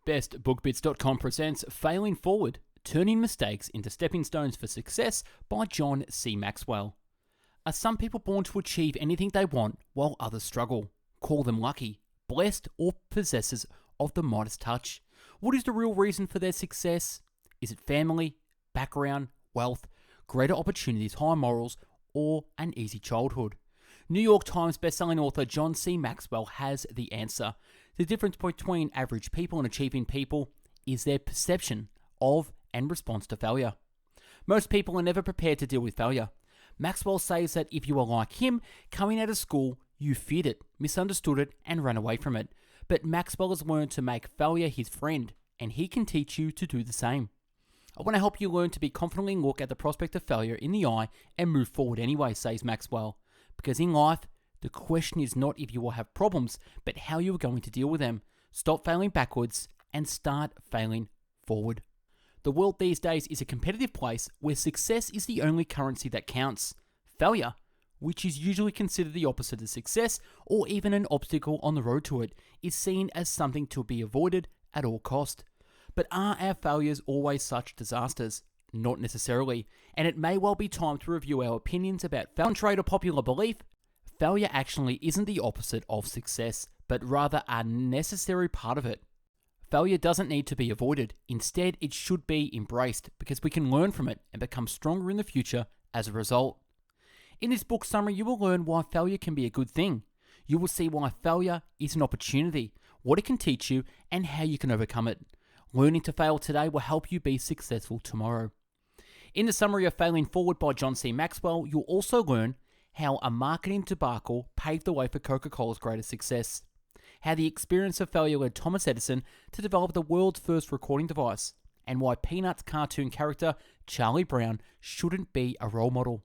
BestBookBits.com presents Failing Forward, Turning Mistakes into Stepping Stones for Success by John C. Maxwell. Are some people born to achieve anything they want while others struggle? Call them lucky, blessed, or possessors of the Midas touch. What is the real reason for their success? Is it family, background, wealth, greater opportunities, high morals, or an easy childhood? New York Times bestselling author John C. Maxwell has the answer. The difference between average people and achieving people is their perception of and response to failure. Most people are never prepared to deal with failure. Maxwell says that if you are like him, coming out of school, you feared it, misunderstood it, and ran away from it. But Maxwell has learned to make failure his friend, and he can teach you to do the same. I want to help you learn to be confidently look at the prospect of failure in the eye and move forward anyway, says Maxwell. Because in life, the question is not if you will have problems, but how you are going to deal with them. Stop failing backwards and start failing forward. The world these days is a competitive place where success is the only currency that counts. Failure, which is usually considered the opposite of success or even an obstacle on the road to it, is seen as something to be avoided at all cost. But are our failures always such disasters? Not necessarily, and it may well be time to review our opinions about failure. Contrary to popular belief, failure actually isn't the opposite of success, but rather a necessary part of it. Failure doesn't need to be avoided. Instead, it should be embraced because we can learn from it and become stronger in the future as a result. In this book summary, you will learn why failure can be a good thing. You will see why failure is an opportunity, what it can teach you, and how you can overcome it. Learning to fail today will help you be successful tomorrow. In the summary of Failing Forward by John C. Maxwell, you'll also learn how a marketing debacle paved the way for Coca-Cola's greatest success, how the experience of failure led Thomas Edison to develop the world's first recording device, and why Peanuts cartoon character Charlie Brown shouldn't be a role model.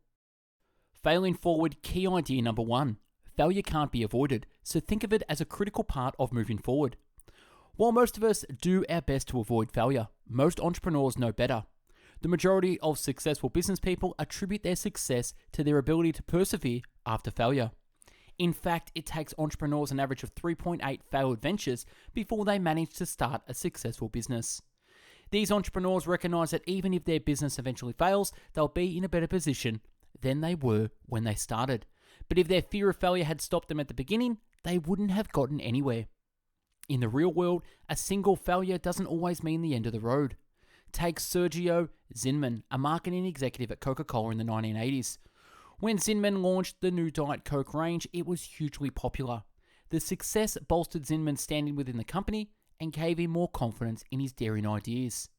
Failing Forward, key idea number 1. Failure can't be avoided, so think of it as a critical part of moving forward. While most of us do our best to avoid failure, most entrepreneurs know better. The majority of successful business people attribute their success to their ability to persevere after failure. In fact, it takes entrepreneurs an average of 3.8 failed ventures before they manage to start a successful business. These entrepreneurs recognize that even if their business eventually fails, they'll be in a better position than they were when they started. But if their fear of failure had stopped them at the beginning, they wouldn't have gotten anywhere. In the real world, a single failure doesn't always mean the end of the road. Take Sergio Zinman, a marketing executive at Coca-Cola in the 1980s. When Zinman launched the new Diet Coke range, it was hugely popular. The success bolstered Zinman's standing within the company and gave him more confidence in his daring ideas.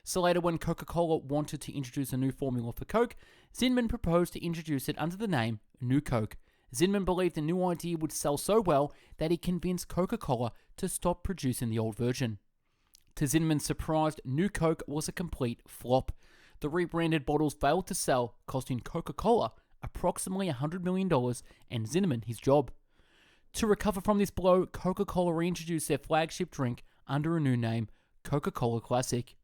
So later, when Coca-Cola wanted to introduce a new formula for Coke, Zinman proposed to introduce it under the name New Coke. Zinman believed the new idea would sell so well that he convinced Coca-Cola to stop producing the old version. To Zinman's surprise, New Coke was a complete flop. The rebranded bottles failed to sell, costing Coca-Cola approximately $100 million and Zinman his job. To recover from this blow, Coca-Cola reintroduced their flagship drink under a new name, Coca-Cola Classic.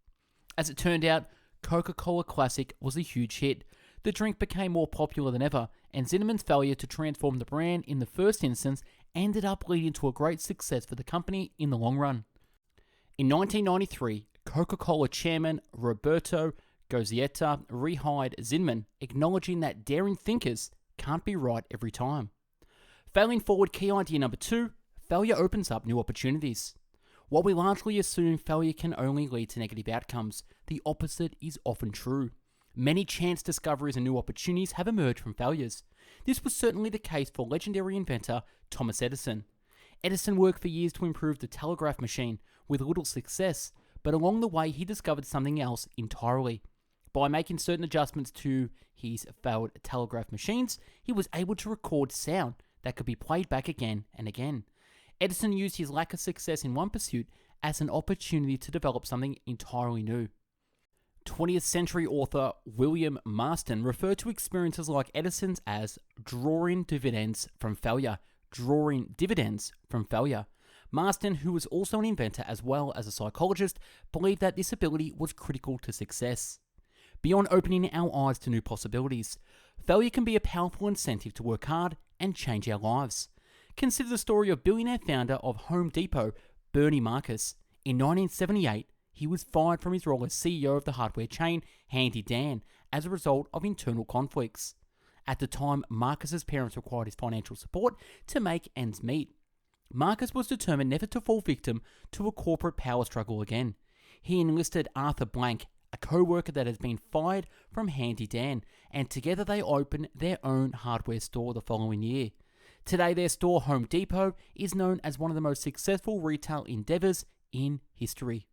As it turned out, Coca-Cola Classic was a huge hit. The drink became more popular than ever, and Zinman's failure to transform the brand in the first instance ended up leading to a great success for the company in the long run. In 1993, Coca-Cola chairman Roberto Goizueta rehired Zinman, acknowledging that daring thinkers can't be right every time. Failing Forward, key idea number 2, failure opens up new opportunities. While we largely assume failure can only lead to negative outcomes, the opposite is often true. Many chance discoveries and new opportunities have emerged from failures. This was certainly the case for legendary inventor Thomas Edison. Edison worked for years to improve the telegraph machine with little success, but along the way he discovered something else entirely. By making certain adjustments to his failed telegraph machines, he was able to record sound that could be played back again and again. Edison used his lack of success in one pursuit as an opportunity to develop something entirely new. 20th century author William Marston referred to experiences like Edison's as drawing dividends from failure. Marston, who was also an inventor as well as a psychologist, believed that this ability was critical to success. Beyond opening our eyes to new possibilities, failure can be a powerful incentive to work hard and change our lives. Consider the story of billionaire founder of Home Depot, Bernie Marcus. In 1978, he was fired from his role as CEO of the hardware chain Handy Dan as a result of internal conflicts. At the time, Marcus's parents required his financial support to make ends meet. Marcus was determined never to fall victim to a corporate power struggle again. He enlisted Arthur Blank, a co-worker that has been fired from Handy Dan, and together they opened their own hardware store the following year. Today, their store, Home Depot, is known as one of the most successful retail endeavors in history.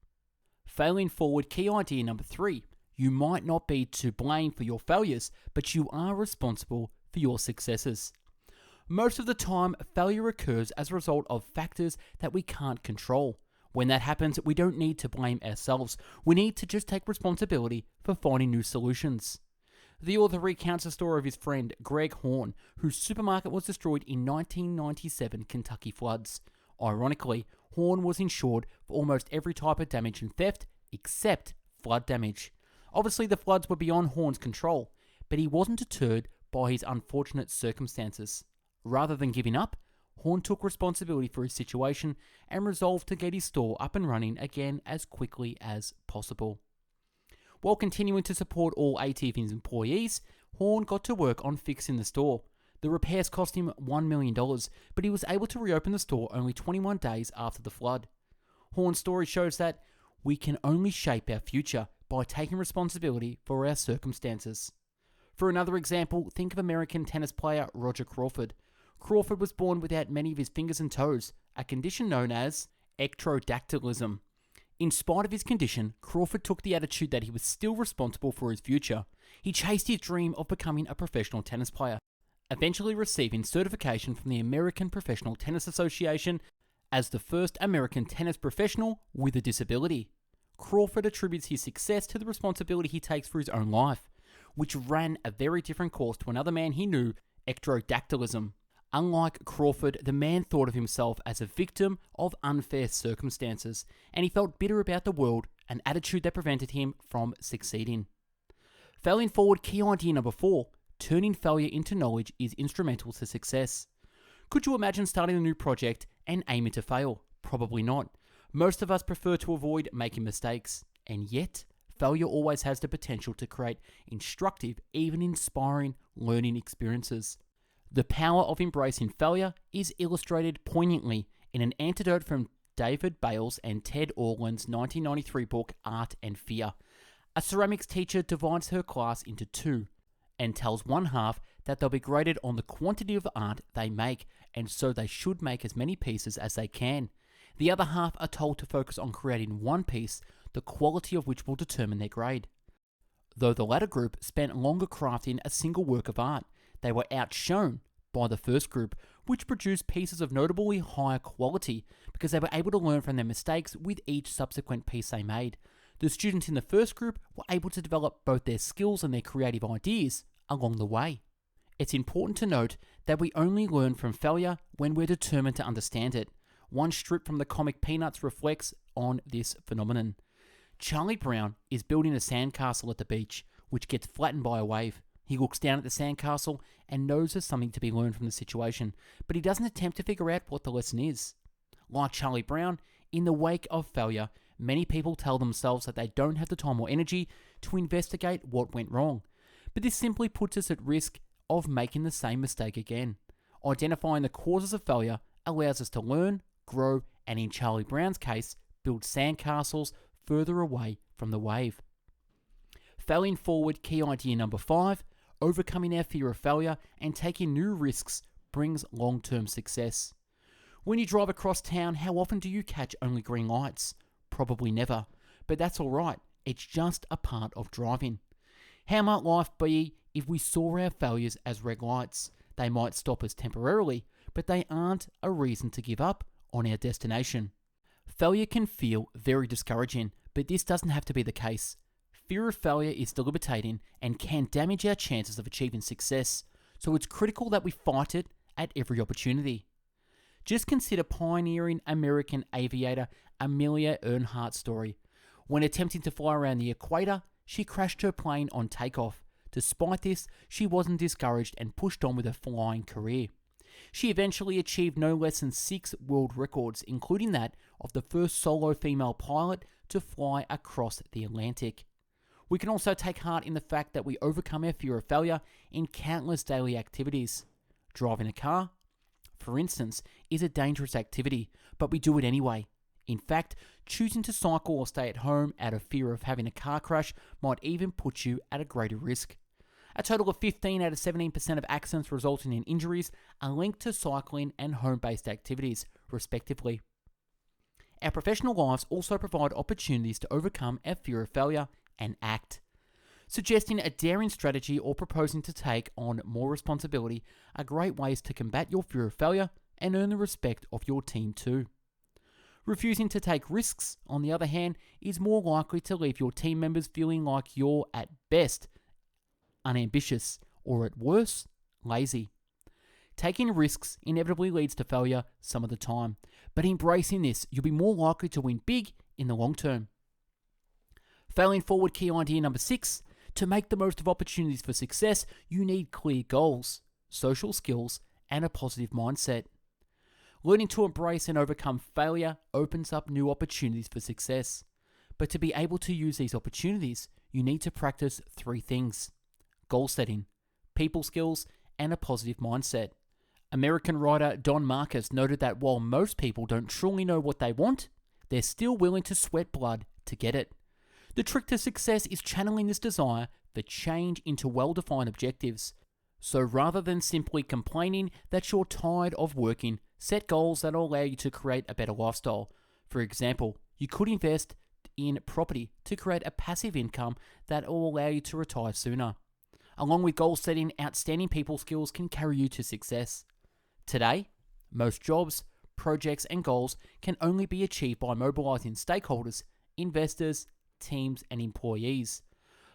Failing forward, key idea number 3. You might not be to blame for your failures, but you are responsible for your successes. Most of the time, failure occurs as a result of factors that we can't control. When that happens, we don't need to blame ourselves. We need to just take responsibility for finding new solutions. The author recounts the story of his friend Greg Horn, whose supermarket was destroyed in 1997 Kentucky floods. Ironically, Horn was insured for almost every type of damage and theft except flood damage. Obviously, the floods were beyond Horn's control, but he wasn't deterred by his unfortunate circumstances. Rather than giving up, Horn took responsibility for his situation and resolved to get his store up and running again as quickly as possible. While continuing to support all 80 of his employees, Horn got to work on fixing the store. The repairs cost him $1 million, but he was able to reopen the store only 21 days after the flood. Horn's story shows that we can only shape our future by taking responsibility for our circumstances. For another example, think of American tennis player Roger Crawford. Crawford was born without many of his fingers and toes, a condition known as ectrodactylism. In spite of his condition, Crawford took the attitude that he was still responsible for his future. He chased his dream of becoming a professional tennis player, eventually receiving certification from the American Professional Tennis Association as the first American tennis professional with a disability. Crawford attributes his success to the responsibility he takes for his own life, which ran a very different course to another man he knew, ectrodactylism. Unlike Crawford, the man thought of himself as a victim of unfair circumstances, and he felt bitter about the world, an attitude that prevented him from succeeding. Failing forward, key idea number 4, turning failure into knowledge is instrumental to success. Could you imagine starting a new project and aiming to fail? Probably not. Most of us prefer to avoid making mistakes, and yet, failure always has the potential to create instructive, even inspiring learning experiences. The power of embracing failure is illustrated poignantly in an anecdote from David Bales and Ted Orland's 1993 book Art and Fear. A ceramics teacher divides her class into 2 and tells one half that they'll be graded on the quantity of art they make, and so they should make as many pieces as they can. The other half are told to focus on creating one piece, the quality of which will determine their grade. Though the latter group spent longer crafting a single work of art, they were outshone by the first group, which produced pieces of notably higher quality because they were able to learn from their mistakes with each subsequent piece they made. The students in the first group were able to develop both their skills and their creative ideas along the way. It's important to note that we only learn from failure when we're determined to understand it. One strip from the comic Peanuts reflects on this phenomenon. Charlie Brown is building a sandcastle at the beach, which gets flattened by a wave. He looks down at the sandcastle and knows there's something to be learned from the situation, but he doesn't attempt to figure out what the lesson is. Like Charlie Brown, in the wake of failure, many people tell themselves that they don't have the time or energy to investigate what went wrong. But this simply puts us at risk of making the same mistake again. Identifying the causes of failure allows us to learn, grow, and in Charlie Brown's case, build sandcastles further away from the wave. Failing forward, key idea number 5, overcoming our fear of failure and taking new risks brings long-term success. When you drive across town, how often do you catch only green lights? Probably never, but that's alright, it's just a part of driving. How might life be if we saw our failures as red lights? They might stop us temporarily, but they aren't a reason to give up on our destination. Failure can feel very discouraging, but this doesn't have to be the case. Fear of failure is debilitating and can damage our chances of achieving success, so it's critical that we fight it at every opportunity. Just consider pioneering American aviator Amelia Earhart's story. When attempting to fly around the equator, she crashed her plane on takeoff. Despite this, she wasn't discouraged and pushed on with her flying career. She eventually achieved no less than 6 world records, including that of the first solo female pilot to fly across the Atlantic. We can also take heart in the fact that we overcome our fear of failure in countless daily activities. Driving a car, for instance, is a dangerous activity, but we do it anyway. In fact, choosing to cycle or stay at home out of fear of having a car crash might even put you at a greater risk. A total of 15 out of 17% of accidents resulting in injuries are linked to cycling and home-based activities, respectively. Our professional lives also provide opportunities to overcome our fear of failure and act. Suggesting a daring strategy or proposing to take on more responsibility are great ways to combat your fear of failure and earn the respect of your team too. Refusing to take risks, on the other hand, is more likely to leave your team members feeling like you're, at best, unambitious, or at worst, lazy. Taking risks inevitably leads to failure some of the time, but embracing this, you'll be more likely to win big in the long term. Failing forward, key idea number 6, to make the most of opportunities for success, you need clear goals, social skills, and a positive mindset. Learning to embrace and overcome failure opens up new opportunities for success. But to be able to use these opportunities, you need to practice 3 things: goal setting, people skills, and a positive mindset. American writer Don Marcus noted that while most people don't truly know what they want, they're still willing to sweat blood to get it. The trick to success is channeling this desire for change into well-defined objectives. So rather than simply complaining that you're tired of working, set goals that will allow you to create a better lifestyle. For example, you could invest in property to create a passive income that will allow you to retire sooner. Along with goal setting, outstanding people skills can carry you to success. Today, most jobs, projects, and goals can only be achieved by mobilizing stakeholders, investors, teams, and employees.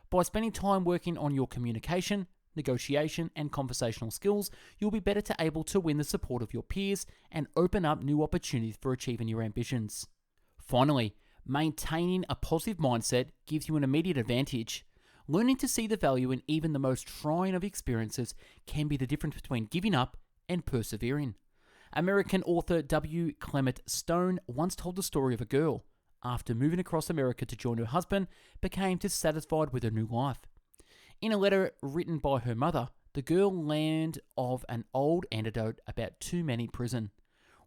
By spending time working on your communication, negotiation, and conversational skills, you'll be better able to win the support of your peers and open up new opportunities for achieving your ambitions. Finally, maintaining a positive mindset gives you an immediate advantage. Learning to see the value in even the most trying of experiences can be the difference between giving up and persevering. American author W. Clement Stone once told the story of a girl, after moving across America to join her husband, became dissatisfied with her new life. In a letter written by her mother, the girl learned of an old anecdote about too many prison.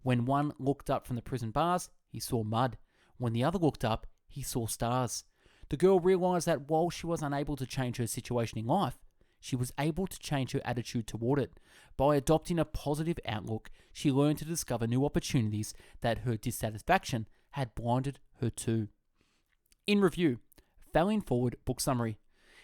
When one looked up from the prison bars, he saw mud. When the other looked up, he saw stars. The girl realized that while she was unable to change her situation in life, she was able to change her attitude toward it. By adopting a positive outlook, she learned to discover new opportunities that her dissatisfaction had blinded her to. In review, Failing Forward book summary.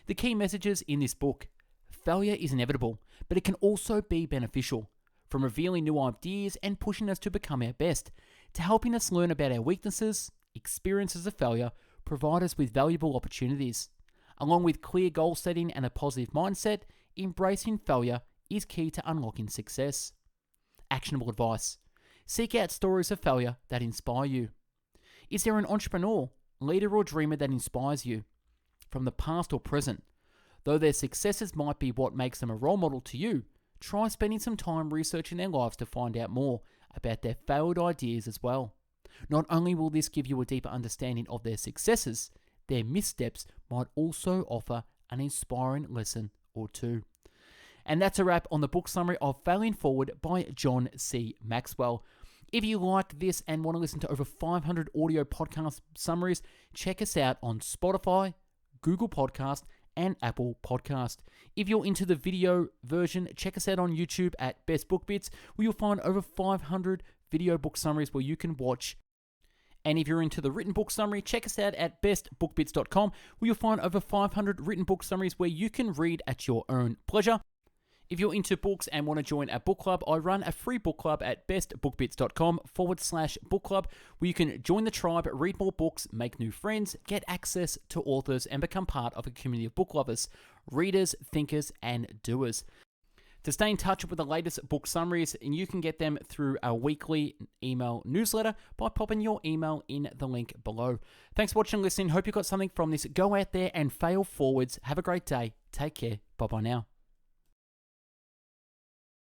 The key messages in this book: failure is inevitable, but it can also be beneficial. From revealing new ideas and pushing us to become our best, to helping us learn about our weaknesses, experiences of failure provide us with valuable opportunities. Along with clear goal setting and a positive mindset, embracing failure is key to unlocking success. Actionable advice: seek out stories of failure that inspire you. Is there an entrepreneur, leader, or dreamer that inspires you, from the past or present? Though their successes might be what makes them a role model to you, try spending some time researching their lives to find out more about their failed ideas as well. Not only will this give you a deeper understanding of their successes, their missteps might also offer an inspiring lesson or two. And that's a wrap on the book summary of Failing Forward by John C. Maxwell. If you like this and want to listen to over 500 audio podcast summaries, check us out on Spotify, Google Podcast, and Apple Podcast. If you're into the video version, check us out on YouTube at Best Book Bits, where you'll find over 500 video book summaries where you can watch. And if you're into the written book summary, check us out at bestbookbits.com, where you'll find over 500 written book summaries where you can read at your own pleasure. If you're into books and want to join a book club, I run a free book club at bestbookbits.com/book club, where you can join the tribe, read more books, make new friends, get access to authors, and become part of a community of book lovers, readers, thinkers, and doers. To stay in touch with the latest book summaries, and you can get them through our weekly email newsletter by popping your email in the link below. Thanks for watching and listening. Hope you got something from this. Go out there and fail forwards. Have a great day. Take care. Bye-bye now.